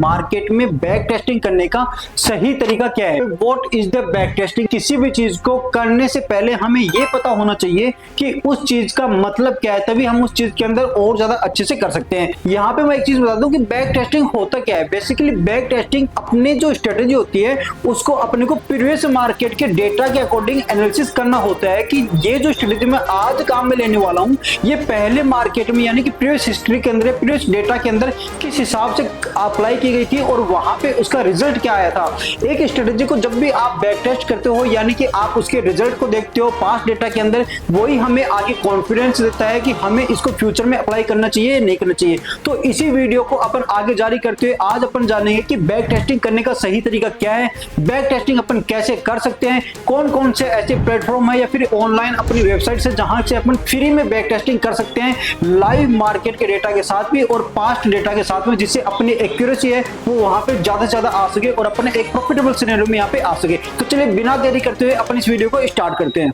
Market में back testing करने का सही तरीका क्या है। What is the back testing. किसी भी चीज को करने से पहले हमें यह पता होना चाहिए कि उस चीज का मतलब क्या है, तभी हम उस चीज के अंदर और ज्यादा अच्छे से कर सकते हैं। यहाँ पे मैं एक चीज बता दूं कि बैक टेस्टिंग होता क्या है। बेसिकली बैक टेस्टिंग अपने जो स्ट्रेटेजी होती है उसको अपने को प्रीवियस मार्केट के डेटा के अकॉर्डिंग एनालिसिस करना होता है कि ये जो स्ट्रेटेजी मैं आज काम में लेने वाला हूँ ये पहले मार्केट में यानी कि प्रीवियस हिस्ट्री के अंदर, प्रीवियस डेटा के अंदर किस हिसाब से अप्लाई की गई थी और वहां पे उसका रिजल्ट क्या आया था। एक स्ट्रेटेजी को जब भी आप बैक टेस्ट करते हो यानी कि आप उसके रिजल्ट को देखते हो पास्ट डेटा के अंदर, वही हमें आगे कॉन्फिडेंस देता है कि हमें इसको फ्यूचर में अप्लाई करना चाहिए या नहीं करना चाहिए। तो इसी वीडियो को अपन आगे जारी करते हुए आज अपन जानेंगे कि बैक टेस्टिंग करने का सही तरीका क्या है, बैक टेस्टिंग अपन कैसे कर सकते हैं, कौन कौन से ऐसे प्लेटफॉर्म है या फिर ऑनलाइन अपनी वेबसाइट से जहां से अपन फ्री में बैक टेस्टिंग कर सकते हैं लाइव मार्केट के डेटा के साथ भी और पास्ट डेटा के साथ में, जिससे अपनी एक्यूरेसी है वो वहां पे ज्यादा से ज्यादा आ सके और अपने एक प्रॉफिटेबल सिनेरियो में यहाँ पे आ सके। तो चलिए बिना देरी करते हुए अपन इस वीडियो को स्टार्ट करते हैं।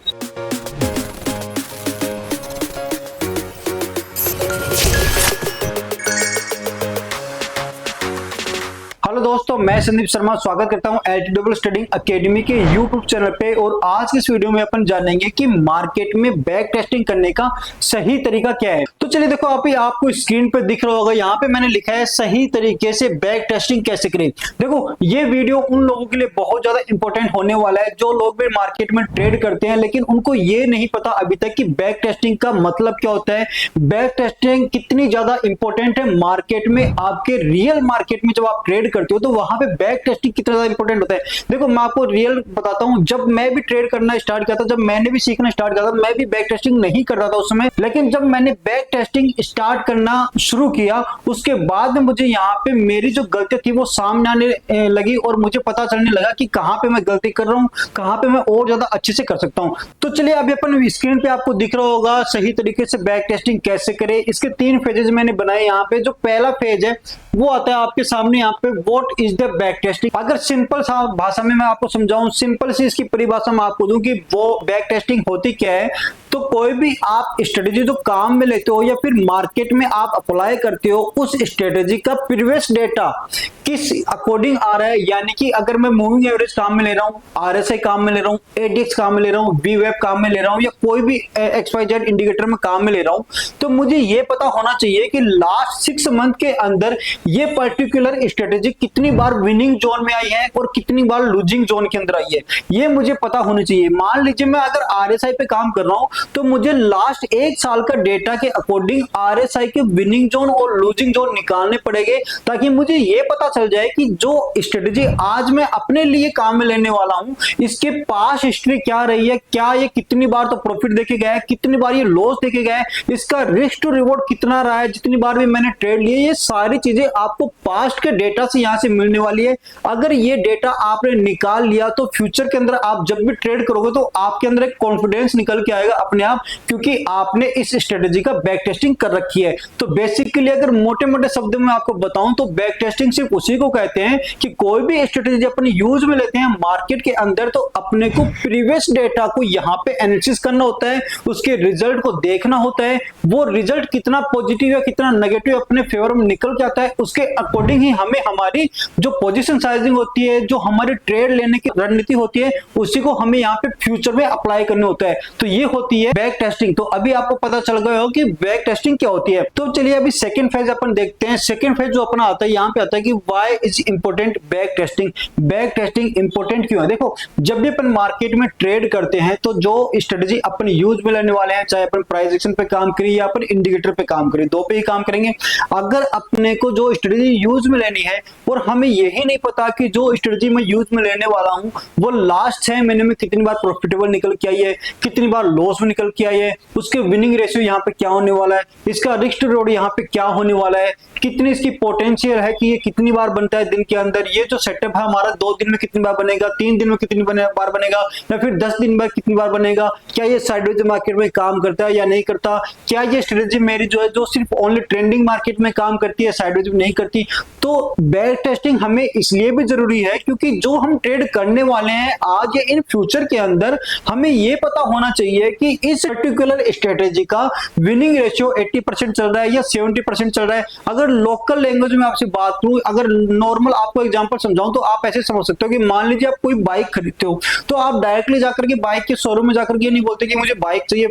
हेलो दोस्तों, मैं संदीप शर्मा स्वागत करता हूं एचडब्ल्यू ट्रेडिंग एकेडमी के यूट्यूब चैनल पे। और आज की इस वीडियो में अपन जानेंगे कि मार्केट में बैक टेस्टिंग करने का सही तरीका क्या है। तो चलिए देखो, अभी आपको स्क्रीन पे दिख रहा होगा, यहाँ पे मैंने लिखा है सही तरीके से बैक टेस्टिंग कैसे करें। देखो ये वीडियो उन लोगों के लिए बहुत ज्यादा इंपॉर्टेंट होने वाला है जो लोग भी मार्केट में ट्रेड करते हैं लेकिन उनको ये नहीं पता अभी तक कि बैक टेस्टिंग का मतलब क्या होता है, बैक टेस्टिंग कितनी ज्यादा इंपॉर्टेंट है मार्केट में। आपके रियल मार्केट में जब आप ट्रेड करते हो तो वहां पे बैक टेस्टिंग कितना ज्यादा इंपॉर्टेंट होता है। देखो मैं आपको रियल बताता हूं, जब मैं भी ट्रेड करना स्टार्ट किया था, जब मैंने भी सीखना स्टार्ट किया था, मैं भी बैक टेस्टिंग नहीं कर रहा था उस समय, लेकिन जब मैंने बैक टेस्टिंग स्टार्ट करना शुरू किया उसके बाद में मुझे यहाँ पे मेरी जो गलती थी वो सामने आने लगी और मुझे पता चलने लगा कि कहां पे मैं गलती कर रहा हूं, कहां पे मैं और ज्यादा अच्छे से कर सकता हूं। तो चलिए अभी अपन स्क्रीन पे आपको दिख रहा होगा सही तरीके से बैक टेस्टिंग कैसे करें। इसके 3 फेजेस मैंने बनाए यहाँ पे। जो पहला फेज है वो आता है आपके सामने यहाँ पे, what is the back testing. अगर सिंपल सा भाषा में मैं आपको समझाऊं, सिंपल सी इसकी परिभाषा मैं आपको दूं कि वो बैक टेस्टिंग होती क्या है। तो कोई भी आप स्ट्रेटेजी जो काम में लेते हो या फिर मार्केट में आप अप्लाई करते हो, उस स्ट्रेटेजी का प्रीवियस डेटा किस अकॉर्डिंग आ रहा है। यानी कि अगर मैं मूविंग एवरेज काम में ले रहा हूँ, आरएसआई काम में ले रहा हूँ, एडीएक्स काम में ले रहा हूँ, वीवेब काम में ले रहा हूँ या कोई भी XYZ इंडिकेटर में काम में ले रहा हूँ, तो मुझे ये पता होना चाहिए कि लास्ट 6 मंथ के अंदर ये पर्टिकुलर स्ट्रेटेजी कितनी बार विनिंग जोन में आई है और कितनी बार लूजिंग जोन के अंदर आई है, ये मुझे पता होना चाहिए। मान लीजिए मैं अगर आरएसआई पे काम कर रहा हूं तो मुझे लास्ट 1 साल का डेटा के अकॉर्डिंग आरएसआई के विनिंग जोन और लूजिंग जोन निकालने पड़ेंगे ताकि मुझे ये पता चल जाए कि जो स्ट्रेटेजी आज मैं अपने लिए काम में लेने वाला हूं इसके पास हिस्ट्री क्या रही है, क्या ये कितनी बार तो प्रॉफिट देके गया है, कितनी बार ये लॉस देके गया है, इसका रिस्क टू रिवॉर्ड कितना रहा है, जितनी बार भी मैंने ट्रेड लिए, ये सारी चीजें आपको पास्ट के डेटा से यहां से मिलने वाली है। अगर ये डेटा आपने निकाल लिया तो फ्यूचर के अंदर आप जब भी ट्रेड करोगे तो आपके अंदर एक कॉन्फिडेंस निकल के आएगा अपने आप, क्योंकि आपने इस स्ट्रेटेजी का बैक टेस्टिंग कर रखी है। तो बेसिकली अगर मोटे मोटे शब्दों में आपको बताऊं तो बैक टेस्टिंग सिर्फ उसी को कहते हैं कि कोई भी स्ट्रेटेजी अपन यूज में लेते हैं मार्केट के अंदर तो अपने को प्रीवियस डेटा को यहाँ पे एनालिसिस करना होता है, उसके रिजल्ट को देखना होता है, वो रिजल्ट कितना पॉजिटिव या कितना नेगेटिव अपने फेवर में निकल के आता है, उसके अकॉर्डिंग ही हमें हमारी जो पोजीशन साइजिंग होती है, जो हमारी ट्रेड लेने की रणनीति होती है, उसी को हमें यहाँ पे फ्यूचर में अप्लाई करना होता है। तो ये होती है बैक टेस्टिंग। तो अभी आपको पता चल गया हो कि बैक टेस्टिंग क्या होती है। तो चलिए अभी सेकंड फेज अपन देखते हैं। सेकंड फेज जो अपना आता है यहाँ पे आता है कि why is important back testing. Back testing important क्यों है। देखो जब भी अपन मार्केट में ट्रेड करते हैं तो जो स्ट्रेटेजी अपन यूज में लेने वाले हैं, चाहे अपन प्राइस एक्शन पे काम करें या अपन इंडिकेटर पे काम करें, दो पे ही काम करेंगे। अगर अपने को जो स्ट्रेटेजी यूज में लेनी है और हमें यही नहीं पता कि जो स्ट्रेटेजी मैं यूज में लेने वाला हूं वो लास्ट 6 महीने में कितनी बार प्रॉफिटेबल निकल के आई है, कितनी बार लॉस में निकल के आई है, उसके विनिंग रेशियो यहाँ पे क्या होने वाला है, इसका रिस्क टू रिवॉर्ड यहाँ पे क्या होने वाला है, कितनी इसकी पोटेंशियल है कि ये कितनी बार बनता है दिन के अंदर, ये जो सेटअप है हमारा 2 दिन में कितनी बार बनेगा, 3 दिन में कितनी बार बनेगा या फिर 10 दिन में कितनी बार बनेगा, क्या ये साइडवेज मार्केट में काम करता है या नहीं करता, क्या ये स्ट्रेटेजी मेरी जो है जो सिर्फ ओनली ट्रेंडिंग मार्केट में काम करती है, साइडवेज में नहीं करती। तो बैक टेस्टिंग हमें इसलिए भी जरूरी है क्योंकि जो हम ट्रेड करने वाले हैं आज या इन फ्यूचर के अंदर हमें ये पता होना चाहिए कि इस पर्टिकुलर स्ट्रेटेजी का विनिंग रेशियो 80% चल रहा है या 70% चल रहा है। अगर लोकल लैंग्वेज में आपसे बात करूं, अगर नॉर्मल आपको एग्जांपल समझाऊं तो आप ऐसे समझ सकते हो कि मान लीजिए आप कोई बाइक खरीदते हो, तो आप डायरेक्टली जाकर के बाइक के शोरूम में जाकर के ये नहीं बोलते कि मुझे बाइक चाहिए,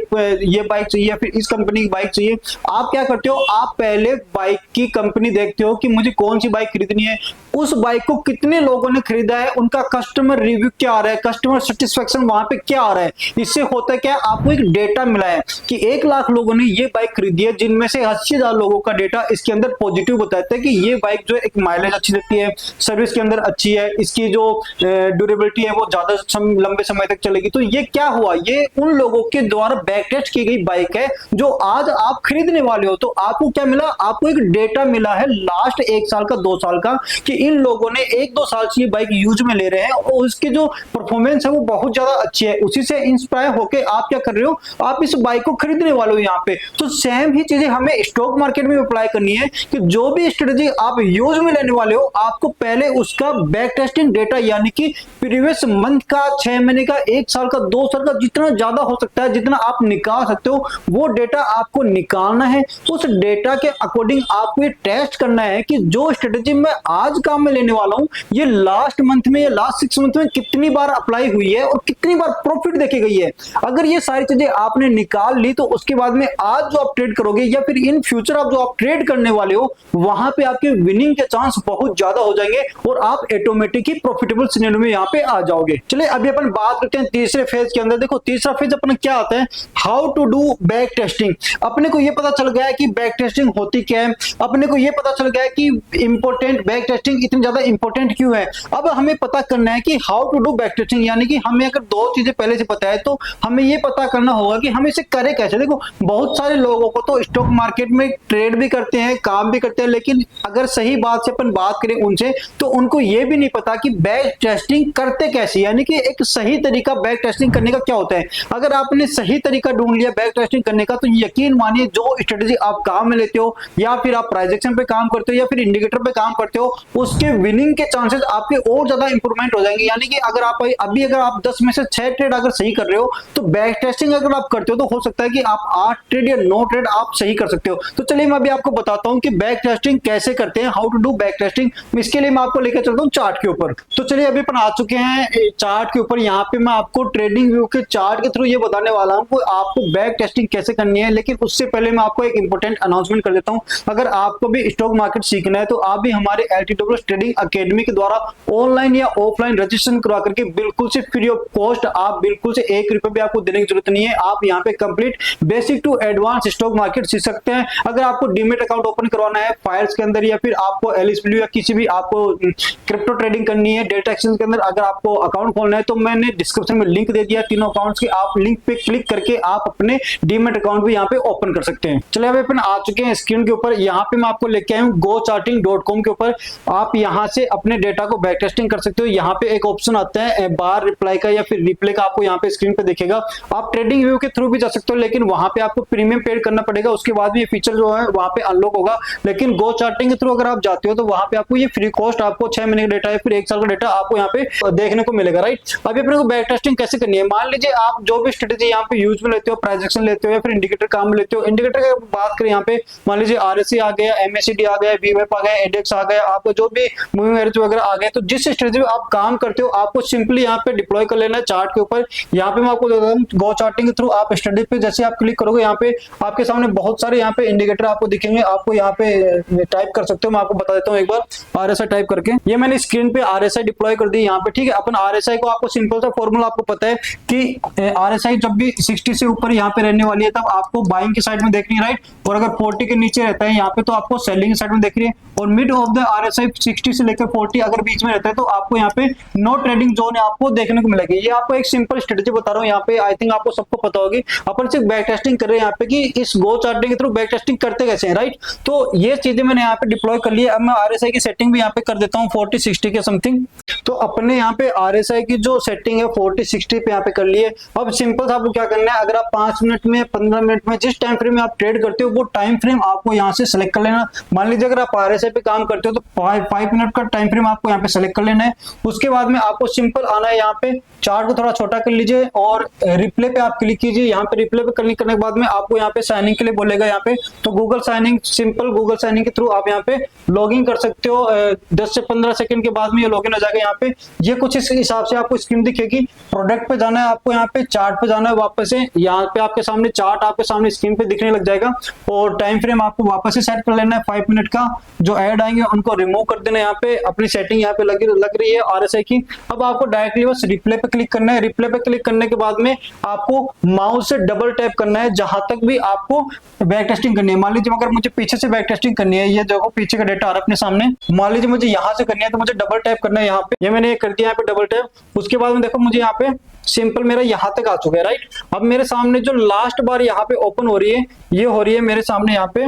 ये बाइक चाहिए या फिर इस कंपनी की बाइक चाहिए। आप क्या करते हो, आप पहले बाइक की कंपनी देखते हो कि मुझे कौन सी बाइक खरीदनी है, उस बाइक को कितने लोगों ने खरीदा है, उनका कस्टमर रिव्यू क्या आ रहा है, कस्टमर सेटिस्फेक्शन वहां पे क्या आ रहा है। इससे होता है क्या, आपको एक डेटा मिला है कि 1 लाख लोगों ने ये बाइक खरीदी है, जिनमें से 80,000 लोगों का डेटा इसके अंदर पॉजिटिव बताता है कि ये बाइक जो है एक माइलेज अच्छी देती है, सर्विस के अंदर अच्छी है, इसकी जो ड्यूरेबिलिटी है वो ज्यादा लंबे समय तक चलेगी। तो ये क्या हुआ, ये उन लोगों के द्वारा बैक टेस्ट की गई बाइक है जो आज आप खरीदने वाले हो। तो आपको क्या मिला, आपको एक डेटा मिला है लास्ट 1 साल का, 2 साल का, कि इन लोगों ने 1-2 साल से ये बाइक यूज में ले रहे हैं और उसकी जो परफॉर्मेंस है वो बहुत ज्यादा अच्छी है। उसी से इंस्पायर होकर आप क्या कर रहे हो, आप इस बाइक को खरीदने वाले हो यहाँ पे। तो सेम ही चीजें हमें स्टॉक मार्केट में अप्लाई करनी है कि जो भी स्ट्रेटेजी आप यूज में लेने वाले हो, आपको पहले उसका बैक टेस्टिंग डेटा यानी कि प्रीवियस मंथ का, 6 महीने का, 1 साल का, 2 साल का, जितना ज्यादा हो सकता है, जितना आप निकाल सकते हो वो डेटा आपको निकालना है। उस डेटा के अकॉर्डिंग आपको ये टेस्ट करना है कि जो स्ट्रेटेजी मैं आज काम में लेने वाला हूं ये लास्ट मंथ में या लास्ट 6 मंथ में कितनी बार अप्लाई हुई है और कितनी बार प्रॉफिट देखी गई है। अगर ये सारी चीजें आपने निकाल ली तो उसके बाद में आज जो आप ट्रेड करोगे या फिर इन फ्यूचर आप जो आप ट्रेड करने वाले हो, वहां पे आपके विनिंग के चांस बहुत ज्यादा हो जाएंगे और आप ऑटोमेटिक ही प्रॉफिटेबल सिनेरियो में यहाँ पे आ जाओगे। चलिए अभी अपन बात करते हैं तीसरे फेज के अंदर। देखो तीसरा फेज अपना क्या आता है, how to do back testing. अपने को ये पता चल गया है कि बैक टेस्टिंग होती क्या है, अपने को ये पता चल गया है कि इंपॉर्टेंट बैक टेस्टिंग इतनी ज्यादा इंपॉर्टेंट क्यों है। अब हमें पता करना है कि how to do back testing, यानी कि हमें अगर 2 चीजें पहले से पता है तो हमें ये पता करना होगा कि हम इसे करें कैसे। देखो बहुत सारे लोगों को तो स्टॉक मार्केट में ट्रेड भी करते हैं, काम भी करते हैं, लेकिन अगर सही बात से अपन बात करें उनसे तो उनको ये भी नहीं पता कि बैक टेस्टिंग करते कैसे, यानी कि एक सही तरीका बैक टेस्टिंग करने का क्या होता है। अगर आपने सही तरीका ढूंढ लिया बैक टेस्टिंग करने का तो यकीन मानिए जो स्ट्रेटेजी आप काम में लेते हो या फिर आप प्राइस एक्शन पे काम करते हो या फिर इंडिकेटर पे काम करते हो, उसके विनिंग के चांसेस आपके और ज्यादा इंप्रूवमेंट हो जाएंगे। यानी कि अगर आप अभी अगर आप 10 में से 6 ट्रेड अगर सही कर रहे हो तो बैक टेस्टिंग अगर आप करते हो तो हो सकता है कि आप 8 ट्रेड या 9 ट्रेड आप सही कर सकते हो। तो चलिए मैं अभी आपको बताता हूं कि बैक टेस्टिंग कैसे करते हैं, how to do back testing. इसके लिए मैं आपको लेकर चलता हूं चार्ट के ऊपर। तो चलिए अभी अपन आ चुके हैं चार्ट के ऊपर। यहाँ पे मैं आपको ट्रेडिंग व्यू के चार्ट के थ्रू ये बताने वाला हूं कि आपको बैक टेस्टिंग कैसे करनी है। लेकिन उससे पहले मैं आपको एक इंपॉर्टेंट अनाउंसमेंट कर देता हूं, अगर आपको भी स्टॉक मार्केट सीखना है तो आप भी हमारे LTW ट्रेडिंग अकेडमी के द्वारा ऑनलाइन या ऑफलाइन रजिस्ट्रेशन करवा करके बिल्कुल से फ्री ऑफ कॉस्ट, आप बिल्कुल से 1 रुपए भी आपको देने की जरूरत नहीं है, आप यहाँ पे complete basic to advance stock market सीख सकते हैं। अगर आपको डीमेट अकाउंट ओपन करवाना है फाइल्स के अंदर या फिर आपको LSW या किसी भी आपको क्रिप्टो ट्रेडिंग करनी है डेटा एक्सचेंज के अंदर, अगर आपको अकाउंट खोलना है तो मैंने डिस्क्रिप्शन में लिंक दे दिया तीनों अकाउंट्स के, आप लिंक पे क्लिक करके आप अपने डीमेट अकाउंट भी यहाँ पे ओपन कर सकते हैं। चलिए अभी अपन आ चुके हैं स्क्रीन के ऊपर। यहाँ पे मैं आपको लेके आया हूँ gocharting.com के ऊपर। आप यहाँ से अपने डेटा को बैक टेस्टिंग कर सकते हो। यहाँ पे एक ऑप्शन आता है बार रिप्लाई का या फिर रिप्ले का, आपको यहाँ पे स्क्रीन पे दिखेगा। आप ट्रेडिंग व्यू के थ्रू भी जा सकते हो, लेकिन वहां पे आपको प्रीमियम पेड करना पड़ेगा, उसके बाद भी ये फीचर जो है वहां पे अनलॉक होगा। लेकिन गो चार्टिंग के थ्रू अगर आप जाते हो तो वहां पे आपको ये फ्री कॉस्ट, आपको 6 महीने का डेटा या फिर 1 साल का डेटा आपको यहाँ पे देखने को मिलेगा, राइट। अभी अपने को बैक टेस्टिंग कैसे करनी है, मान लीजिए आप जो भी स्ट्रेटेजी यहाँ पे यूज में लेते हो, प्राइस एक्शन लेते हो या फिर इंडिकेटर काम में लेते हो। इंडिकेटर की बात करें यहाँ पे मान लीजिए RSI आ गया, MACD आ गया, VWAP आ गया, इंडेक्स आ गया, आपको जो भी मूविंग एवरेज वगैरह आ गया। तो जिस स्ट्रेटेजी में आप काम करते हो आपको सिंपली यहाँ पे डिप्लॉय कर लेना है चार्ट के ऊपर। यहाँ पे मैं आपको देता हूँ गो चार्टिंग के थ्रू आप स्ट्रेटेजी पे जैसे आप क्लिक करोगे यहाँ पे आपके सामने बहुत सारे यहाँ पे इंडिकेटर आपको दिखेंगे, आपको यहाँ पे टाइप कर सकते हो। मैं आपको बता देता हूँ एक बार RSI टाइप करके, ये मैंने स्क्रीन पे RSI डिप्लॉय कर दी यहाँ पे, ठीक है। अपन RSI को आपको सिंपल सा फॉर्मूला आपको पता है कि RSI जब भी 60 से ऊपर यहाँ पे रहने वाली है तब आपको बाइंग की साइड में देखनी है, राइट। और अगर 40 के नीचे रहता है यहाँ पे तो आपको सेलिंग साइड में देखनी है। और मिड ऑफ द RSI 60 से लेकर 40 अगर बीच में रहता है तो आपको यहाँ पे नो ट्रेडिंग जोन आपको देखने को मिलेगी। ये आपको एक सिंपल स्ट्रेटेजी बता रहा हूँ यहाँ पे, आई थिंक आपको सबको पता होगी। अपन सिर्फ बैक टेस्टिंग कर रहे हैं यहाँ पे कि इस गो चार्टिंग के थ्रू बैक टेस्टिंग करते कैसे हैं, राइट। तो ये चीजें मैंने यहाँ पे डिप्लॉय कर लिया। अब मैं RSI की सेटिंग भी यहाँ पे कर देता हूँ 40-60 के समथिंग। तो अपने यहाँ पे RSI की जो सेटिंग है 40-60 पे यहाँ पे कर लिए। अब सिंपल सा आपको क्या करना है, अगर आप 5 मिनट में 15 मिनट में जिस टाइम फ्रेम में आप ट्रेड करते हो वो टाइम फ्रेम आपको यहाँ से सेलेक्ट कर लेना। मान लीजिए अगर आप RSI पे काम करते हो तो 5 मिनट का टाइम फ्रेम आपको यहाँ पे सेलेक्ट कर लेना है। उसके बाद में आपको सिंपल आना है, यहाँ पे चार्ट को थोड़ा छोटा कर लीजिए और रिप्ले पे आप क्लिक कीजिए। यहाँ पे रिप्ले पे क्लिक करने के बाद में आपको यहाँ पे साइनिंग के लिए बोलेगा यहाँ पे, तो Google signing, simple Google signing के थ्रू आप यहाँ पे लॉगिन कर सकते हो। 10 से 15 सेकंड के बाद में ये लॉगिन हो जाएगा। यहाँ पे ये कुछ इस हिसाब से आपको स्क्रीन दिखेगी। प्रोडक्ट पे जाना है आपको, यहाँ पे चार्ट पे जाना है वापस से, यहाँ पे आपके सामने चार्ट आपके सामने स्क्रीन पे दिखने लग जाएगा और टाइम फ्रेम आपको वापस से सेट कर लेना है। 5 मिनट का जो ऐड आएंगे उनको रिमूव कर देना है। यहाँ पे अपनी सेटिंग यहाँ पे लग रही है RSI की। अब आपको डायरेक्टली बस रिप्ले पे क्लिक करना है। रिप्ले पे क्लिक करने के बाद में आपको माउस से डबल टैप करना है जहां तक भी आपको बैक टेस्टिंग करनी है। मान लीजिए अगर मुझे पीछे से बैक टेस्टिंग करनी है, ये देखो पीछे का डेटा आ रहा है अपने सामने, मान लीजिए मुझे यहाँ से करनी है तो मुझे डबल टैप करना है यहाँ पे। ये मैंने कर दिया यहाँ पे डबल टैप। उसके बाद में देखो मुझे यहाँ पे सिंपल मेरा यहाँ तक आ चुका है, राइट। अब मेरे सामने जो लास्ट बार यहाँ पे ओपन हो रही है, ये हो रही है मेरे सामने यहाँ पे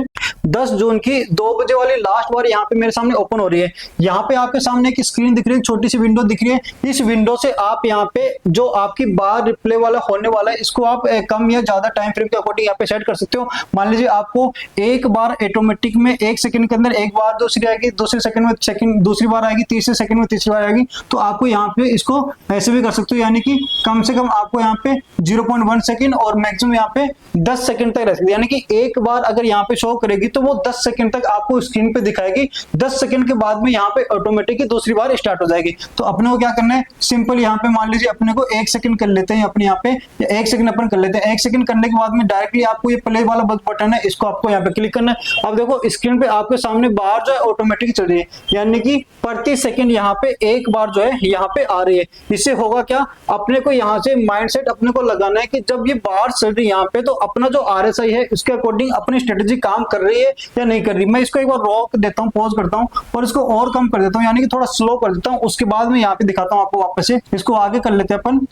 10 जून की 2 बजे वाली लास्ट बार यहाँ पे मेरे सामने ओपन हो रही है। यहाँ पे आपके सामने एक स्क्रीन दिख रही है, छोटी सी विंडो दिख रही है। इस विंडो से आप यहाँ पे जो आपकी बार रिप्ले वाला होने वाला है इसको आप कम या ज्यादा टाइम फ्रेम के अकॉर्डिंग यहाँ पे सेट कर सकते हो। मान लीजिए आपको एक बार ऑटोमेटिक में 1 सेकंड के अंदर एक बार दूसरी आएगी, दूसरे सेकंड में सेकंड दूसरी बार आएगी, तीसरे सेकंड में तीसरी बार आएगी, तो आपको यहाँ पे इसको ऐसे भी कर सकते हो, यानी कि कम से कम आपको यहाँ पे 0.1 सेकंड और मैक्सिमम यहाँ पे 10 सेकंड तक रह सकती है। यानी कि एक बार अगर यहाँ पे शो करेगी तो वो 10 सेकंड तक आपको स्क्रीन पे दिखाएगी। 10 सेकंड के बाद में यहाँ पे ऑटोमेटिक दूसरी बार स्टार्ट हो जाएगी। तो अपने को क्या करना है, सिंपल यहाँ पे मान लीजिए अपने को 1 सेकंड कर लेते हैं अपने यहाँ पे, 1 सेकंड अपन कर लेते हैं। 1 सेकंड करने के बाद में डायरेक्टली आपको ये प्ले वाला बटन है, इसको आपको यहाँ पे क्लिक करना है। अब देखो स्क्रीन पे आपके सामने बार जो है ऑटोमेटिक चल रही है, यानी कि प्रति सेकंड यहाँ पे एक बार जो है यहाँ पे आ रही है। इससे होगा क्या, अपने को यहाँ से माइंडसेट अपने को लगाना है कि जब ये बार चल रही है यहाँ पे तो अपना जो RSI है उसके अकॉर्डिंग अपनी स्ट्रेटेजी काम कर रही है या नहीं कर रही। मैं इसको एक बार रोक देता हूँ, पॉज करता हूँ और इसको और कम कर देता हूँ, यानी कि थोड़ा स्लो कर देता हूँ। उसके बाद में यहाँ पे दिखाता हूँ आपको वापस से। इसको आगे कर लेते हैं अपन।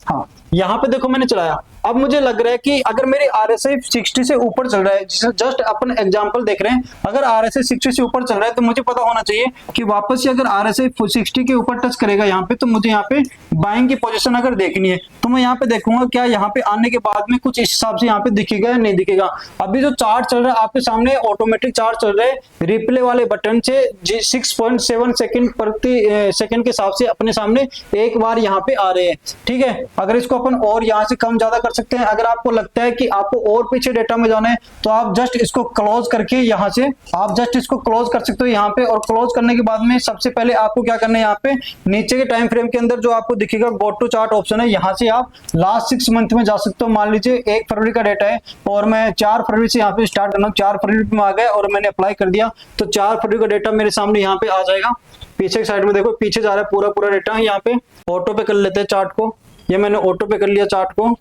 हाँ, यहाँ पे देखो मैंने चलाया। अब मुझे लग रहा है कि अगर मेरी RSI 60 से ऊपर चल रहा है, जस्ट अपन एग्जांपल देख रहे हैं, अगर RSI 60 से ऊपर चल रहा है तो मुझे पता होना चाहिए कि वापस से अगर RSI 60 के ऊपर टच करेगा यहाँ पे तो मुझे यहाँ पे बाइंग की पोजीशन अगर देखनी है तो मैं यहाँ पे देखूंगा क्या यहाँ पे आने के बाद में कुछ इस हिसाब से यहाँ पे दिखेगा या नहीं दिखेगा। अभी जो चार्ट चल रहा है आपके सामने ऑटोमेटिक चार्ट चल रहा है, रिप्ले वाले बटन से 6.7 सेकंड प्रति सेकंड के हिसाब से अपने सामने एक बार यहाँ पे आ रहे हैं। ठीक है, अगर इसको अपन और यहाँ से कम ज्यादा कर सकते हैं। अगर आपको लगता है कि आपको और पीछे डेटा में जाना है तो आप जस्ट इसको क्लोज करके यहाँ से आप जस्ट इसको क्लोज कर सकते हो यहाँ पे। और क्लोज करने के बाद में सबसे पहले आपको क्या करना है, यहाँ पे नीचे के टाइम फ्रेम के अंदर जो आपको दिखेगा गो टू चार्ट ऑप्शन है, यहाँ से आप लास्ट 6 मंथ में जा सकते हो। मान लीजिए 1 फरवरी का डेटा है और मैं 4 फरवरी से यहाँ पे स्टार्ट करना हूँ। 4 फरवरी में आ गया और मैंने अप्लाई कर दिया तो 4 फरवरी का डेटा मेरे सामने यहाँ पे आ जाएगा। पीछे की साइड में देखो पीछे जा रहा है पूरा डेटा। यहाँ पे ऑटो पे कर लेते हैं चार्ट को, ये मैंने ऑटो पे कर लिया चार्ट को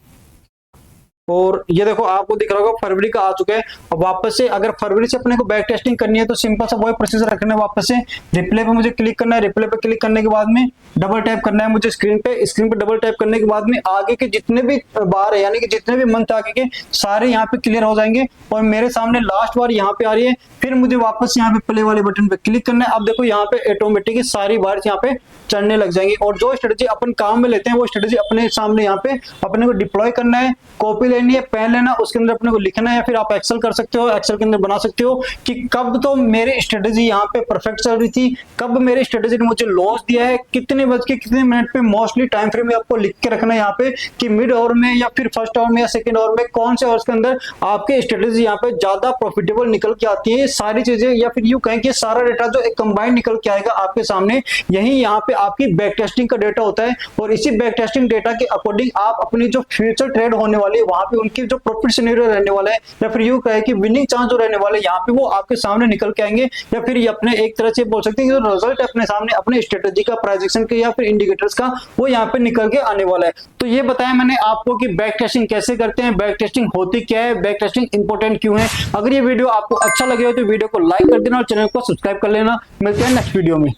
और ये देखो आपको दिख रहा होगा फरवरी का आ चुका है। अब वापस से अगर फरवरी से अपने को बैक टेस्टिंग करनी है तो सिंपल सा वही प्रोसीजर रखना है। वापस से रिप्ले पे मुझे क्लिक करना है, रिप्ले पे क्लिक करने के बाद में डबल टैप करना है मुझे स्क्रीन पे डबल टैप करने के बाद में आगे के जितने भी बार है यानी कि जितने भी मंथ आगे के सारे यहाँ पे क्लियर हो जाएंगे और मेरे सामने लास्ट बार यहाँ पे आ रही है। फिर मुझे वापस यहाँ पे प्ले वाले बटन पे क्लिक करना है। अब देखो यहाँ पे ऑटोमेटिक सारी बार यहाँ पे चढ़ने लग जाएंगी और जो स्ट्रेटेजी अपन काम में लेते हैं वो स्ट्रेटेजी अपने सामने यहाँ पे अपने को डिप्लॉय करना है। कॉपी लेनी है, पेन लेना, उसके अंदर अपने को लिखना है या फिर आप एक्सेल कर सकते हो, एक्सेल के अंदर बना सकते हो कि कब तो मेरी स्ट्रेटेजी यहाँ पे परफेक्ट चल रही थी, कब मेरी स्ट्रेटेजी ने मुझे लॉस दिया है, कितने बज के कितने मिनट पे। मोस्टली टाइम फ्रेम में आपको लिख के रखना है यहाँ पे कि मिड आवर में या फिर फर्स्ट आवर में या सेकंड आवर में कौन से आवर्स के अंदर आपके स्ट्रेटेजी यहाँ पे ज्यादा प्रॉफिटेबल निकल के आती है। सारी चीजें या फिर यूं कहें कि सारा डेटा जो एक कंबाइंड निकल के आएगा आपके सामने, यही यहाँ पे आपकी बैक टेस्टिंग का डेटा होता है। और इसी बैक टेस्टिंग डेटा के अकॉर्डिंग आप अपनी जो फ्यूचर ट्रेड होने वाली है वहां पे उनकी जो प्रॉफिट सिनेरियो रहने वाला है या फिर यूं कहे कि विनिंग चांस जो रहने वाले यहाँ पे वो आपके सामने निकल के आएंगे। या फिर ये अपने एक तरह से बोल सकते हैं कि जो रिजल्ट है अपने सामने अपने स्ट्रेटेजी का, प्राइजेक्शन के या फिर इंडिकेटर्स का, वो यहाँ पे निकल के आने वाला है। तो ये बताया मैंने आपको कि बैक टेस्टिंग कैसे करते हैं, बैक टेस्टिंग होती क्या है, बैक टेस्टिंग इंपॉर्टेंट क्यों है। अगर ये वीडियो आपको अच्छा लगे हो तो वीडियो को लाइक कर देना और चैनल को सब्सक्राइब कर लेना। मिलते हैं नेक्स्ट वीडियो में।